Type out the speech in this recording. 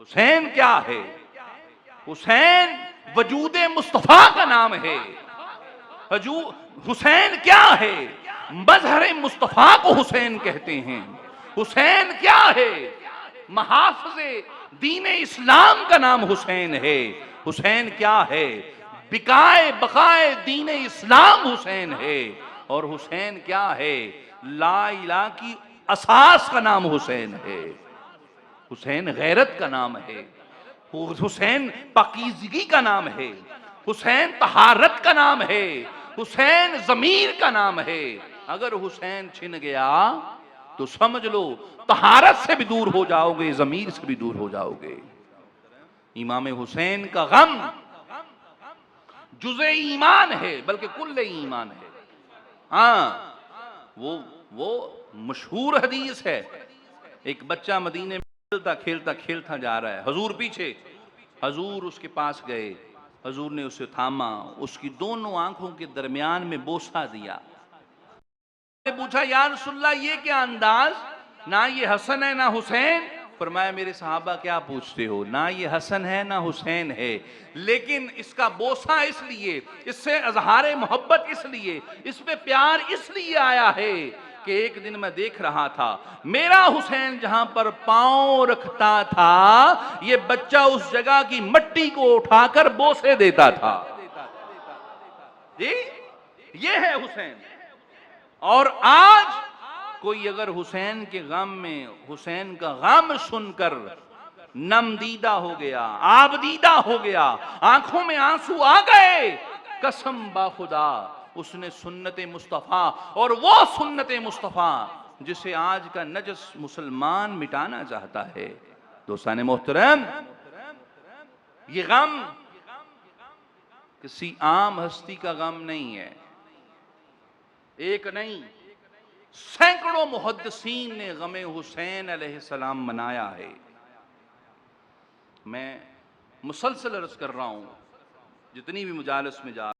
حسین کیا ہے؟ حسین وجود مصطفیٰ کا نام ہے۔ حسین کیا ہے؟ مظہر مصطفیٰ کو حسین کہتے ہیں۔ حسین کیا ہے؟ محافظ دین اسلام کا نام حسین ہے۔ حسین کیا ہے؟ بقائے بقائے دین اسلام حسین ہے۔ اور حسین کیا ہے؟ لا الہ کی اساس کا نام حسین ہے۔ حسین غیرت کا نام ہے۔ حسین پاکیزگی کا نام ہے۔ حسین طہارت کا نام ہے۔ حسین ضمیر کا نام ہے۔ اگر حسین چھن گیا تو سمجھ لو طہارت سے بھی دور ہو جاؤ گے، ضمیر سے بھی دور ہو جاؤ گے۔ امام حسین کا غم جزء ایمان ہے بلکہ کل ایمان ہے۔ ہاں وہ مشہور حدیث ہے، ایک بچہ مدینے میں کھیلتا جا رہا ہے، حضور پیچھے، حضور اس کے پاس گئے، حضور نے اسے تھاما، اس کی دونوں آنکھوں کے درمیان میں بوسہ دیا۔ پوچھا یا رسول اللہ یہ کیا انداز، نہ یہ حسن ہے نہ حسین؟ فرمایا میرے صحابہ کیا پوچھتے ہو، نہ یہ حسن ہے نہ حسین ہے، لیکن اس کا بوسہ اس لیے، اس سے اظہار محبت اس لیے، اس پہ پیار اس لیے آیا ہے کہ ایک دن میں دیکھ رہا تھا میرا حسین جہاں پر پاؤں رکھتا تھا یہ بچہ اس جگہ کی مٹی کو اٹھا کر بوسے دیتا تھا۔ جی یہ ہے حسین۔ اور آج کوئی اگر حسین کے غم میں حسین کا غم سن کر نم دیدہ ہو گیا، آب دیدہ ہو گیا، آنکھوں میں آنسو آ گئے، قسم با خدا اس نے سنت مصطفیٰ، اور وہ سنت مصطفیٰ جسے آج کا نجس مسلمان مٹانا چاہتا ہے۔ دوستان محترم، یہ غم کسی عام ہستی کا غم نہیں ہے، ایک نہیں، سینکڑوں محدثین نے غم حسین علیہ السلام منایا ہے۔ میں مسلسل عرض کر رہا ہوں، جتنی بھی مجالس میں جا